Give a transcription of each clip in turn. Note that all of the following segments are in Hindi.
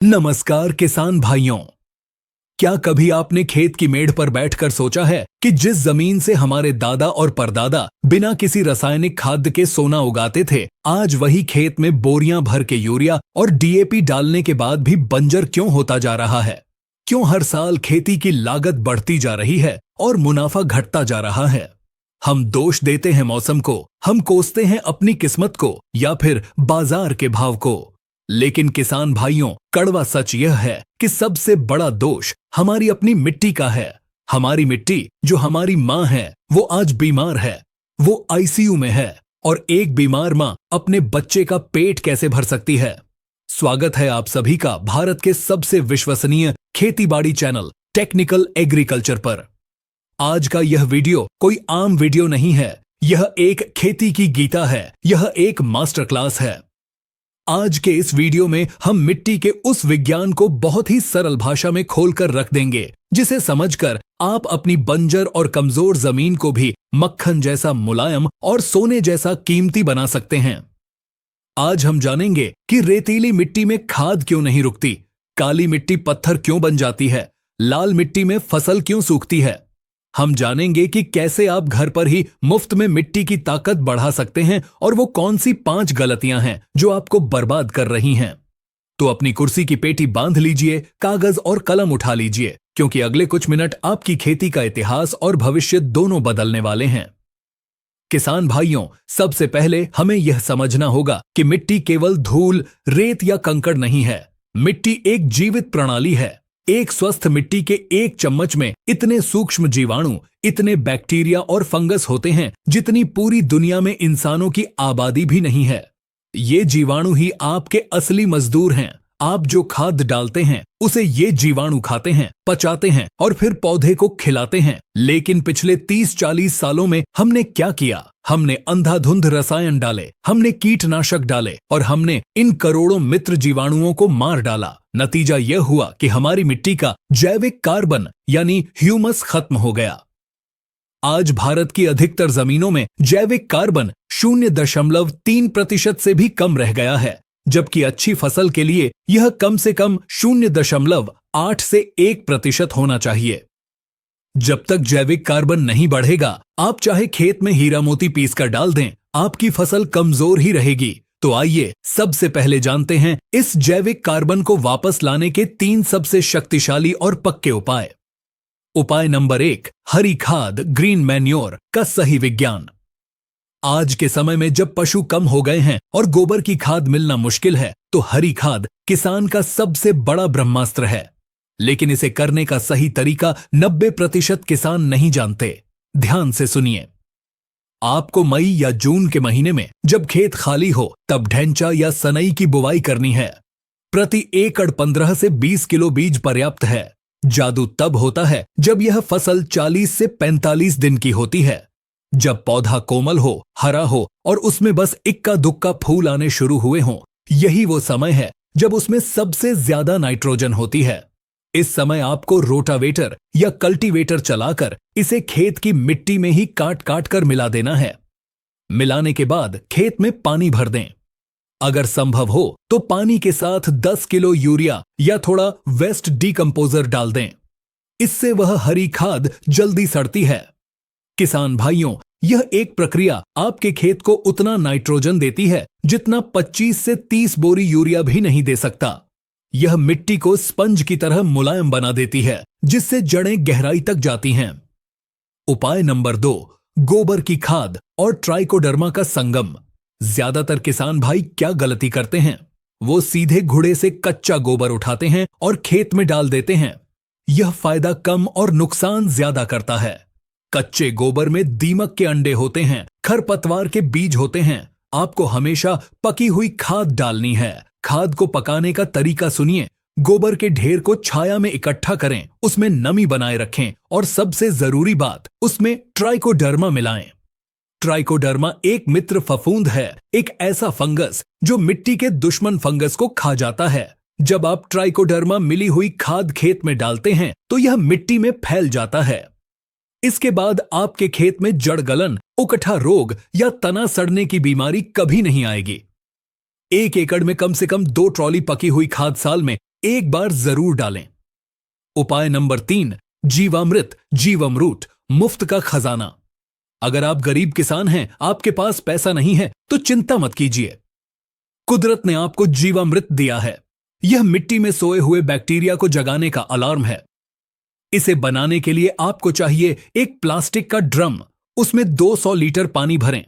नमस्कार किसान भाइयों। क्या कभी आपने खेत की मेड़ पर बैठकर सोचा है कि जिस जमीन से हमारे दादा और परदादा बिना किसी रासायनिक खाद्य के सोना उगाते थे, आज वही खेत में बोरियां भर के यूरिया और डीएपी डालने के बाद भी बंजर क्यों होता जा रहा है? क्यों हर साल खेती की लागत बढ़ती जा रही है और मुनाफा घटता जा रहा है? हम दोष देते हैं मौसम को, हम कोसते हैं अपनी किस्मत को या फिर बाजार के भाव को। लेकिन किसान भाइयों, कड़वा सच यह है कि सबसे बड़ा दोष हमारी अपनी मिट्टी का है। हमारी मिट्टी, जो हमारी माँ है, वो आज बीमार है, वो आईसीयू में है। और एक बीमार माँ अपने बच्चे का पेट कैसे भर सकती है? स्वागत है आप सभी का भारत के सबसे विश्वसनीय खेतीबाड़ी चैनल टेक्निकल एग्रीकल्चर पर। आज का यह वीडियो कोई आम वीडियो नहीं है, यह एक खेती की गीता है, यह एक मास्टर क्लास है। आज के इस वीडियो में हम मिट्टी के उस विज्ञान को बहुत ही सरल भाषा में खोलकर रख देंगे, जिसे समझकर आप अपनी बंजर और कमजोर जमीन को भी मक्खन जैसा मुलायम और सोने जैसा कीमती बना सकते हैं। आज हम जानेंगे कि रेतीली मिट्टी में खाद क्यों नहीं रुकती, काली मिट्टी पत्थर क्यों बन जाती है, लाल मिट्टी में फसल क्यों सूखती है। हम जानेंगे कि कैसे आप घर पर ही मुफ्त में मिट्टी की ताकत बढ़ा सकते हैं और वो कौन सी 5 गलतियां हैं जो आपको बर्बाद कर रही हैं। तो अपनी कुर्सी की पेटी बांध लीजिए, कागज और कलम उठा लीजिए, क्योंकि अगले कुछ मिनट आपकी खेती का इतिहास और भविष्य दोनों बदलने वाले हैं। किसान भाइयों, सबसे पहले हमें यह समझना होगा कि मिट्टी केवल धूल, रेत या कंकड़ नहीं है। मिट्टी एक जीवित प्रणाली है। एक स्वस्थ मिट्टी के एक चम्मच में इतने सूक्ष्म जीवाणु, इतने बैक्टीरिया और फंगस होते हैं जितनी पूरी दुनिया में इंसानों की आबादी भी नहीं है। ये जीवाणु ही आपके असली मजदूर हैं। आप जो खाद डालते हैं उसे ये जीवाणु खाते हैं, पचाते हैं और फिर पौधे को खिलाते हैं। लेकिन पिछले 30-40 सालों में हमने क्या किया? हमने अंधाधुंध रसायन डाले, हमने कीटनाशक डाले और हमने इन करोड़ों मित्र जीवाणुओं को मार डाला। नतीजा यह हुआ कि हमारी मिट्टी का जैविक कार्बन यानी ह्यूमस खत्म हो गया। आज भारत की अधिकतर जमीनों में जैविक कार्बन 0.3% से भी कम रह गया है, जबकि अच्छी फसल के लिए यह कम से कम 0.8 से 1% होना चाहिए। जब तक जैविक कार्बन नहीं बढ़ेगा, आप चाहे खेत में हीरा मोती पीस कर डाल दें, आपकी फसल कमजोर ही रहेगी। तो आइए सबसे पहले जानते हैं इस जैविक कार्बन को वापस लाने के 3 सबसे शक्तिशाली और पक्के उपाय। उपाय नंबर 1, हरी खाद, ग्रीन मैन्योर का सही विज्ञान। आज के समय में जब पशु कम हो गए हैं और गोबर की खाद मिलना मुश्किल है, तो हरी खाद किसान का सबसे बड़ा ब्रह्मास्त्र है। लेकिन इसे करने का सही तरीका 90% किसान नहीं जानते। ध्यान से सुनिए। आपको मई या जून के महीने में जब खेत खाली हो, तब ढैंचा या सनई की बुवाई करनी है। प्रति एकड़ 15 से 20 किलो बीज पर्याप्त है। जादू तब होता है जब यह फसल 40 से 45 दिन की होती है, जब पौधा कोमल हो, हरा हो और उसमें बस इक्का दुक्का फूल आने शुरू हुए हों। यही वो समय है जब उसमें सबसे ज्यादा नाइट्रोजन होती है। इस समय आपको रोटावेटर या कल्टीवेटर चलाकर इसे खेत की मिट्टी में ही काट काट कर मिला देना है। मिलाने के बाद खेत में पानी भर दें। अगर संभव हो तो पानी के साथ 10 किलो यूरिया या थोड़ा वेस्ट डीकंपोजर डाल दें। इससे वह हरी खाद जल्दी सड़ती है। किसान भाइयों, यह एक प्रक्रिया आपके खेत को उतना नाइट्रोजन देती है जितना 25 से 30 बोरी यूरिया भी नहीं दे सकता। यह मिट्टी को स्पंज की तरह मुलायम बना देती है, जिससे जड़ें गहराई तक जाती हैं। उपाय नंबर 2, गोबर की खाद और ट्राइकोडर्मा का संगम। ज्यादातर किसान भाई क्या गलती करते हैं? वो सीधे घुड़े से कच्चा गोबर उठाते हैं और खेत में डाल देते हैं। यह फायदा कम और नुकसान ज्यादा करता है। कच्चे गोबर में दीमक के अंडे होते हैं, खरपतवार के बीज होते हैं। आपको हमेशा पकी हुई खाद डालनी है। खाद को पकाने का तरीका सुनिए। गोबर के ढेर को छाया में इकट्ठा करें, उसमें नमी बनाए रखें और सबसे जरूरी बात, उसमें ट्राइकोडर्मा मिलाएं। ट्राइकोडर्मा एक मित्र फफूंद है, एक ऐसा फंगस जो मिट्टी के दुश्मन फंगस को खा जाता है। जब आप ट्राइकोडर्मा मिली हुई खाद खेत में डालते हैं तो यह मिट्टी में फैल जाता है। इसके बाद आपके खेत में जड़ गलन, उकठा रोग या तना सड़ने की बीमारी कभी नहीं आएगी। 1 एकड़ में कम से कम 2 ट्रॉली पकी हुई खाद साल में एक बार जरूर डालें। उपाय नंबर 3, जीवामृत जीवामृत मुफ्त का खजाना। अगर आप गरीब किसान हैं, आपके पास पैसा नहीं है, तो चिंता मत कीजिए। कुदरत ने आपको जीवामृत दिया है। यह मिट्टी में सोए हुए बैक्टीरिया को जगाने का अलार्म है। इसे बनाने के लिए आपको चाहिए एक प्लास्टिक का ड्रम, उसमें 200 लीटर पानी भरें।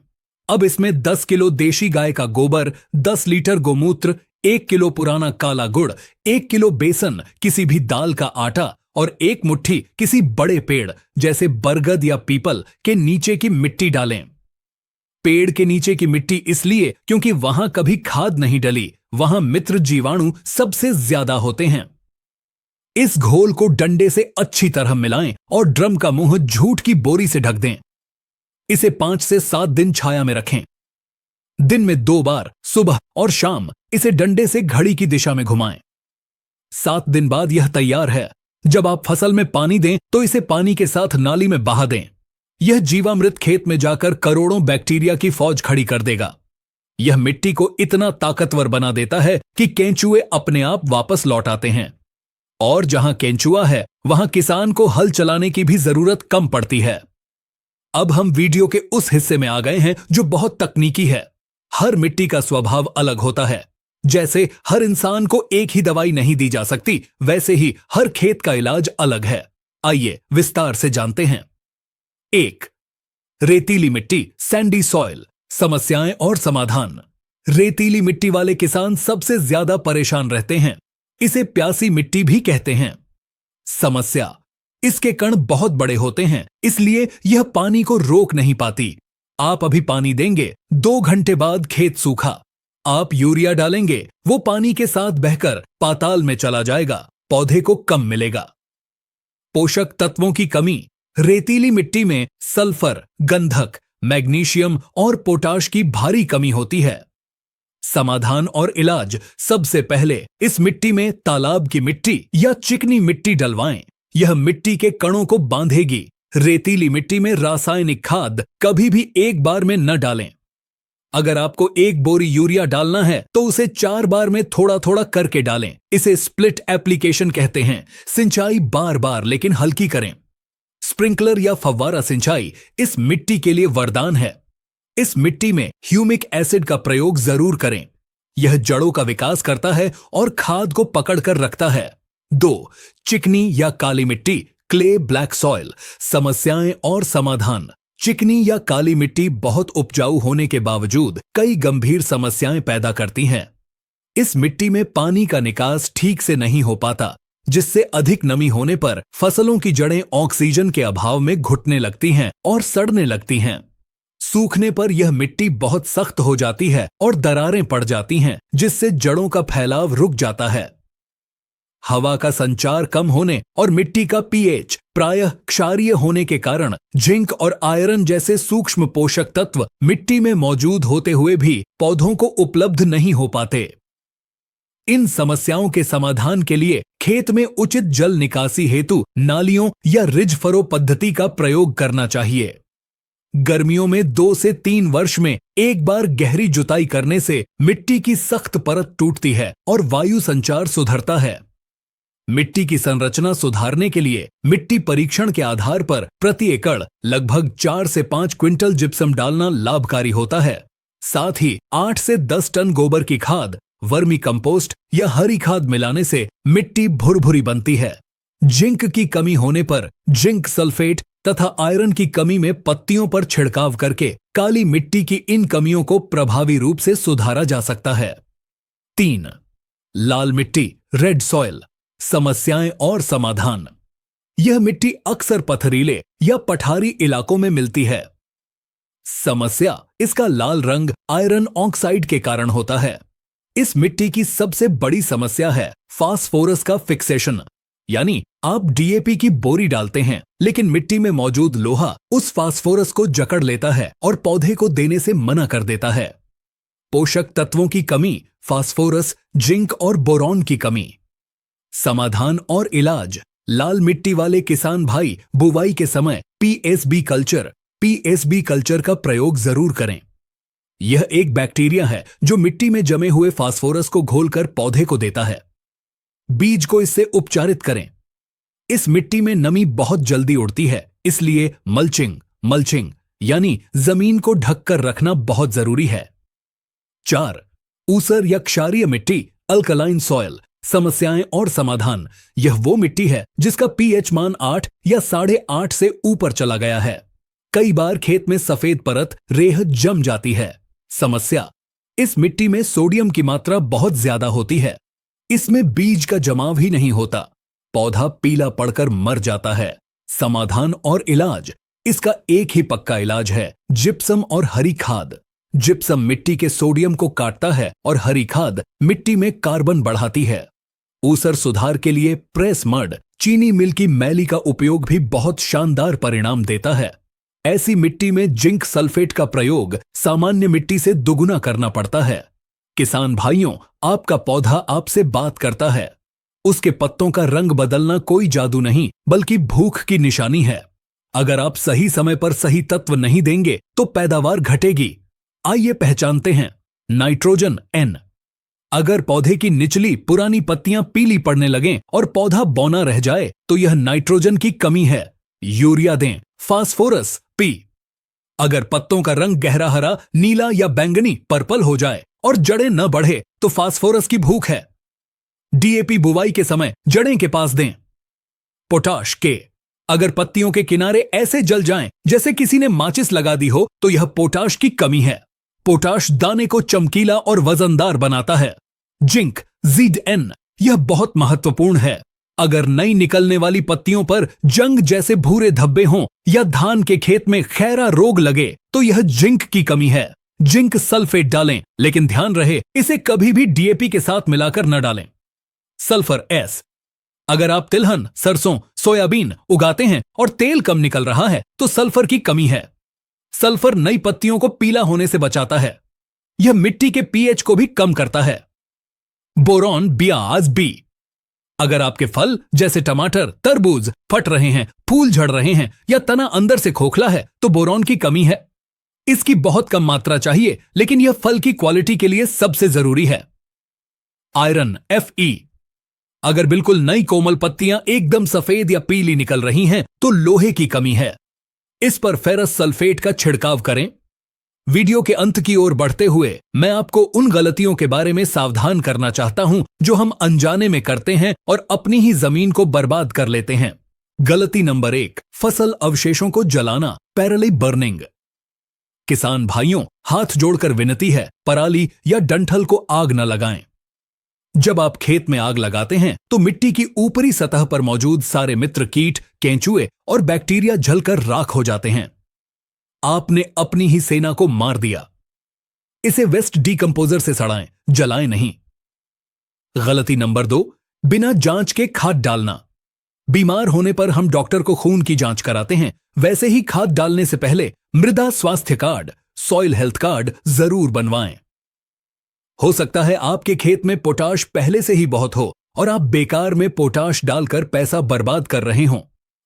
अब इसमें 10 किलो देशी गाय का गोबर, 10 लीटर गोमूत्र, 1 किलो पुराना काला गुड़, 1 किलो बेसन, किसी भी दाल का आटा और 1 मुट्ठी किसी बड़े पेड़ जैसे बरगद या पीपल के नीचे की मिट्टी डालें। पेड़ के नीचे की मिट्टी इसलिए क्योंकि वहां कभी खाद नहीं डली, वहां मित्र जीवाणु सबसे ज्यादा होते हैं। इस घोल को डंडे से अच्छी तरह मिलाएं और ड्रम का मुंह जूट की बोरी से ढक दें। इसे 5 से 7 दिन छाया में रखें। दिन में 2 बार, सुबह और शाम, इसे डंडे से घड़ी की दिशा में घुमाएं। 7 दिन बाद यह तैयार है। जब आप फसल में पानी दें तो इसे पानी के साथ नाली में बहा दें। यह जीवामृत खेत में जाकर करोड़ों बैक्टीरिया की फौज खड़ी कर देगा। यह मिट्टी को इतना ताकतवर बना देता है कि केंचुए अपने आप वापस लौट आते हैं। और जहां केंचुआ है, वहां किसान को हल चलाने की भी जरूरत कम पड़ती है। अब हम वीडियो के उस हिस्से में आ गए हैं जो बहुत तकनीकी है। हर मिट्टी का स्वभाव अलग होता है। जैसे हर इंसान को एक ही दवाई नहीं दी जा सकती, वैसे ही हर खेत का इलाज अलग है। आइए विस्तार से जानते हैं। 1. रेतीली मिट्टी, सैंडी सॉइल, समस्याएं और समाधान। रेतीली मिट्टी वाले किसान सबसे ज्यादा परेशान रहते हैं। इसे प्यासी मिट्टी भी कहते हैं। समस्या, इसके कण बहुत बड़े होते हैं, इसलिए यह पानी को रोक नहीं पाती। आप अभी पानी देंगे, 2 घंटे बाद खेत सूखा। आप यूरिया डालेंगे, वो पानी के साथ बहकर पाताल में चला जाएगा, पौधे को कम मिलेगा। पोषक तत्वों की कमी, रेतीली मिट्टी में सल्फर, गंधक, मैग्नीशियम और पोटाश की भारी कमी होती है। समाधान और इलाज, सबसे पहले इस मिट्टी में तालाब की मिट्टी या चिकनी मिट्टी डलवाएं। यह मिट्टी के कणों को बांधेगी। रेतीली मिट्टी में रासायनिक खाद कभी भी एक बार में न डालें। अगर आपको 1 बोरी यूरिया डालना है तो उसे 4 बार में थोड़ा थोड़ा करके डालें। इसे स्प्लिट एप्लीकेशन कहते हैं। सिंचाई बार बार लेकिन हल्की करें। स्प्रिंकलर या फव्वारा सिंचाई इस मिट्टी के लिए वरदान है। इस मिट्टी में ह्यूमिक एसिड का प्रयोग जरूर करें। यह जड़ों का विकास करता है और खाद को पकड़कर रखता है। 2. चिकनी या काली मिट्टी, क्ले ब्लैक सॉइल, समस्याएं और समाधान। चिकनी या काली मिट्टी बहुत उपजाऊ होने के बावजूद कई गंभीर समस्याएं पैदा करती हैं। इस मिट्टी में पानी का निकास ठीक से नहीं हो पाता, जिससे अधिक नमी होने पर फसलों की जड़ें ऑक्सीजन के अभाव में घुटने लगती हैं और सड़ने लगती हैं। सूखने पर यह मिट्टी बहुत सख्त हो जाती है और दरारें पड़ जाती हैं, जिससे जड़ों का फैलाव रुक जाता है। हवा का संचार कम होने और मिट्टी का पीएच प्रायः क्षारीय होने के कारण जिंक और आयरन जैसे सूक्ष्म पोषक तत्व मिट्टी में मौजूद होते हुए भी पौधों को उपलब्ध नहीं हो पाते। इन समस्याओं के समाधान के लिए खेत में उचित जल निकासी हेतु नालियों या रिज फरो पद्धति का प्रयोग करना चाहिए। गर्मियों में 2 से 3 वर्ष में एक बार गहरी जुताई करने से मिट्टी की सख्त परत टूटती है और वायु संचार सुधरता है। मिट्टी की संरचना सुधारने के लिए मिट्टी परीक्षण के आधार पर प्रति एकड़ लगभग 4 से 5 क्विंटल जिप्सम डालना लाभकारी होता है। साथ ही 8 से 10 टन गोबर की खाद, वर्मी कंपोस्ट या हरी खाद मिलाने से मिट्टी भुरभुरी बनती है। जिंक की कमी होने पर जिंक सल्फेट तथा आयरन की कमी में पत्तियों पर छिड़काव करके काली मिट्टी की इन कमियों को प्रभावी रूप से सुधारा जा सकता है। 3. लाल मिट्टी, रेड सॉइल, समस्याएं और समाधान। यह मिट्टी अक्सर पथरीले या पठारी इलाकों में मिलती है। समस्या, इसका लाल रंग आयरन ऑक्साइड के कारण होता है। इस मिट्टी की सबसे बड़ी समस्या है फास्फोरस का फिक्सेशन, यानी आप डीएपी की बोरी डालते हैं लेकिन मिट्टी में मौजूद लोहा उस फास्फोरस को जकड़ लेता है और पौधे को देने से मना कर देता है। पोषक तत्वों की कमी, फास्फोरस, जिंक और बोरॉन की कमी। समाधान और इलाज, लाल मिट्टी वाले किसान भाई बुवाई के समय पीएसबी कल्चर का प्रयोग जरूर करें। यह एक बैक्टीरिया है जो मिट्टी में जमे हुए फास्फोरस को घोलकर पौधे को देता है। बीज को इससे उपचारित करें। इस मिट्टी में नमी बहुत जल्दी उड़ती है, इसलिए मल्चिंग यानी जमीन को ढककर रखना बहुत जरूरी है। 4. ऊसर या क्षारीय मिट्टी, अल्कलाइन सॉयल। समस्याएं और समाधान। यह वो मिट्टी है जिसका पीएच मान 8 या 8.5 से ऊपर चला गया है। कई बार खेत में सफेद परत रेह जम जाती है। समस्या, इस मिट्टी में सोडियम की मात्रा बहुत ज्यादा होती है। इसमें बीज का जमाव ही नहीं होता, पौधा पीला पड़कर मर जाता है। समाधान और इलाज। इसका एक ही पक्का इलाज है, जिप्सम और हरी खाद। जिप्सम मिट्टी के सोडियम को काटता है और हरी खाद मिट्टी में कार्बन बढ़ाती है। ऊसर सुधार के लिए प्रेस मड, चीनी मिल की मैली का उपयोग भी बहुत शानदार परिणाम देता है। ऐसी मिट्टी में जिंक सल्फेट का प्रयोग सामान्य मिट्टी से दुगुना करना पड़ता है। किसान भाइयों, आपका पौधा आपसे बात करता है। उसके पत्तों का रंग बदलना कोई जादू नहीं, बल्कि भूख की निशानी है। अगर आप सही समय पर सही तत्व नहीं देंगे तो पैदावार घटेगी। आइए पहचानते हैं। Nitrogen N। अगर पौधे की निचली पुरानी पत्तियां पीली पड़ने लगें और पौधा बौना रह जाए तो यह नाइट्रोजन की कमी है। यूरिया दें। Phosphorus P। अगर पत्तों का रंग गहरा हरा, नीला या बैंगनी पर्पल हो जाए और जड़ें न बढ़े तो फास्फोरस की भूख है। DAP बुवाई के समय जड़ें के पास दें। Potash K। अगर पत्तियों के किनारे ऐसे जल जाएं जैसे किसी ने माचिस लगा दी हो तो यह पोटाश की कमी है। पोटाश दाने को चमकीला और वजनदार बनाता है। Zinc ZN। यह बहुत महत्वपूर्ण है। अगर नई निकलने वाली पत्तियों पर जंग जैसे भूरे धब्बे हों या धान के खेत में खैरा रोग लगे तो यह जिंक की कमी है। जिंक सल्फेट डालें, लेकिन ध्यान रहे इसे कभी भी DAP के साथ मिलाकर न डालें। Sulphur S। अगर आप तिलहन, सरसों, सोयाबीन उगाते हैं और तेल कम निकल रहा है तो सल्फर की कमी है। सल्फर नई पत्तियों को पीला होने से बचाता है। यह मिट्टी के पीएच को भी कम करता है। बोरॉन बियाज B। अगर आपके फल जैसे टमाटर, तरबूज फट रहे हैं, फूल झड़ रहे हैं या तना अंदर से खोखला है तो बोरॉन की कमी है। इसकी बहुत कम मात्रा चाहिए, लेकिन यह फल की क्वालिटी के लिए सबसे जरूरी है। Iron Fe। अगर बिल्कुल नई कोमल पत्तियां एकदम सफेद या पीली निकल रही हैं तो लोहे की कमी है। इस पर फेरस सल्फेट का छिड़काव करें। वीडियो के अंत की ओर बढ़ते हुए मैं आपको उन गलतियों के बारे में सावधान करना चाहता हूं जो हम अनजाने में करते हैं और अपनी ही जमीन को बर्बाद कर लेते हैं। गलती नंबर 1, फसल अवशेषों को जलाना, पैरेलल बर्निंग। किसान भाइयों, हाथ जोड़कर विनती है, पराली या डंठल को आग न लगाएं। जब आप खेत में आग लगाते हैं तो मिट्टी की ऊपरी सतह पर मौजूद सारे मित्र कीट, केंचुए और बैक्टीरिया जलकर राख हो जाते हैं। आपने अपनी ही सेना को मार दिया। इसे वेस्ट डीकंपोजर से सड़ाएं, जलाएं नहीं। गलती नंबर 2, बिना जांच के खाद डालना। बीमार होने पर हम डॉक्टर को खून की जांच कराते हैं, वैसे ही खाद डालने से पहले मृदा स्वास्थ्य कार्ड, सॉइल हेल्थ कार्ड जरूर बनवाएं। हो सकता है आपके खेत में पोटाश पहले से ही बहुत हो और आप बेकार में पोटाश डालकर पैसा बर्बाद कर रहे हों।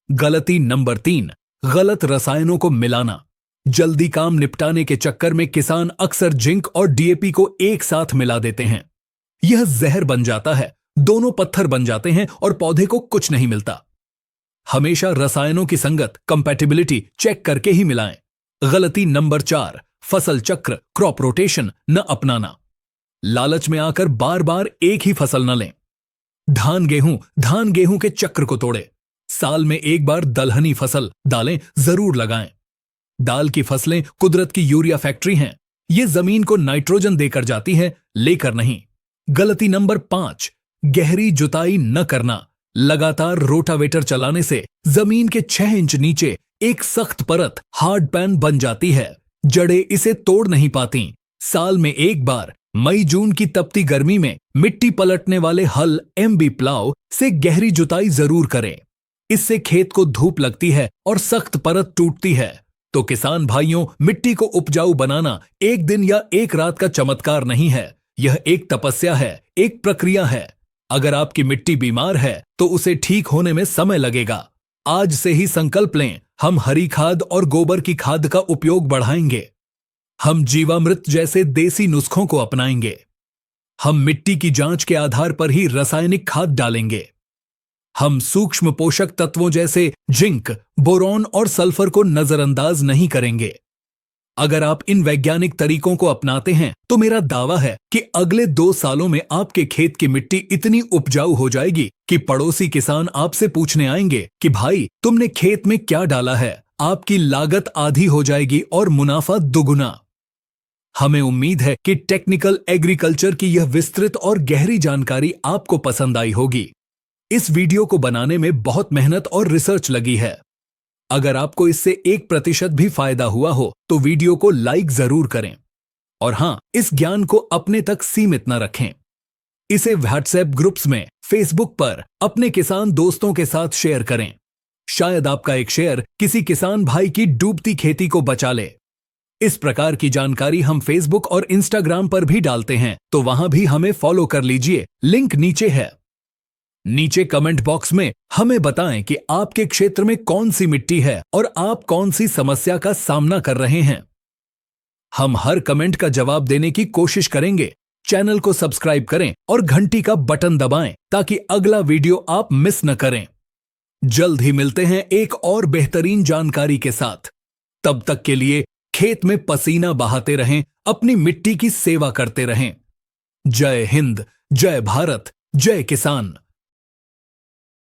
गलती नंबर 3, गलत रसायनों को मिलाना। जल्दी काम निपटाने के चक्कर में किसान अक्सर जिंक और DAP को एक साथ मिला देते हैं। यह जहर बन जाता है, दोनों पत्थर बन जाते हैं और पौधे को कुछ नहीं मिलता। हमेशा रसायनों की संगत, कंपैटिबिलिटी चेक करके ही मिलाएं। गलती नंबर 4, फसल चक्र, क्रॉप रोटेशन न अपनाना। लालच में आकर बार बार एक ही फसल न लें। धान गेहूं के चक्र को तोड़े। साल में एक बार दलहनी फसल दालें जरूर लगाएं। दाल की फसलें कुदरत की यूरिया फैक्ट्री हैं। ये जमीन को नाइट्रोजन देकर जाती है, लेकर नहीं। गलती नंबर 5, गहरी जुताई न करना। लगातार रोटावेटर चलाने से जमीन के 6 इंच नीचे एक सख्त परत हार्ड पैन बन जाती है। जड़ें इसे तोड़ नहीं पाती। साल में एक बार मई जून की तपती गर्मी में मिट्टी पलटने वाले हल MB प्लाव से गहरी जुताई जरूर करें। इससे खेत को धूप लगती है और सख्त परत टूटती है। तो किसान भाइयों, मिट्टी को उपजाऊ बनाना एक दिन या एक रात का चमत्कार नहीं है। यह एक तपस्या है, एक प्रक्रिया है। अगर आपकी मिट्टी बीमार है तो उसे ठीक होने में समय लगेगा। आज से ही संकल्प लें, हम हरी खाद और गोबर की खाद का उपयोग बढ़ाएंगे। हम जीवामृत जैसे देसी नुस्खों को अपनाएंगे। हम मिट्टी की जांच के आधार पर ही रासायनिक खाद डालेंगे। हम सूक्ष्म पोषक तत्वों जैसे जिंक, बोरॉन और सल्फर को नजरअंदाज नहीं करेंगे। अगर आप इन वैज्ञानिक तरीकों को अपनाते हैं तो मेरा दावा है कि अगले 2 सालों में आपके खेत की मिट्टी इतनी उपजाऊ हो जाएगी कि पड़ोसी किसान आपसे पूछने आएंगे कि भाई तुमने खेत में क्या डाला है। आपकी लागत आधी हो जाएगी और मुनाफा दुगुना। हमें उम्मीद है कि टेक्निकल एग्रीकल्चर की यह विस्तृत और गहरी जानकारी आपको पसंद आई होगी। इस वीडियो को बनाने में बहुत मेहनत और रिसर्च लगी है। अगर आपको इससे 1% भी फायदा हुआ हो तो वीडियो को लाइक जरूर करें। और हां, इस ज्ञान को अपने तक सीमित न रखें। इसे व्हाट्सएप ग्रुप्स में, फेसबुक पर अपने किसान दोस्तों के साथ शेयर करें। शायद आपका एक शेयर किसी किसान भाई की डूबती खेती को बचा ले। इस प्रकार की जानकारी हम फेसबुक और इंस्टाग्राम पर भी डालते हैं, तो वहां भी हमें फॉलो कर लीजिए। लिंक नीचे है। नीचे कमेंट बॉक्स में हमें बताएं कि आपके क्षेत्र में कौन सी मिट्टी है और आप कौन सी समस्या का सामना कर रहे हैं। हम हर कमेंट का जवाब देने की कोशिश करेंगे। चैनल को सब्सक्राइब करें और घंटी का बटन दबाएं ताकि अगला वीडियो आप मिस न करें। जल्द ही मिलते हैं एक और बेहतरीन जानकारी के साथ। तब तक के लिए खेत में पसीना बहाते रहें, अपनी मिट्टी की सेवा करते रहें। जय हिंद, जय भारत, जय किसान।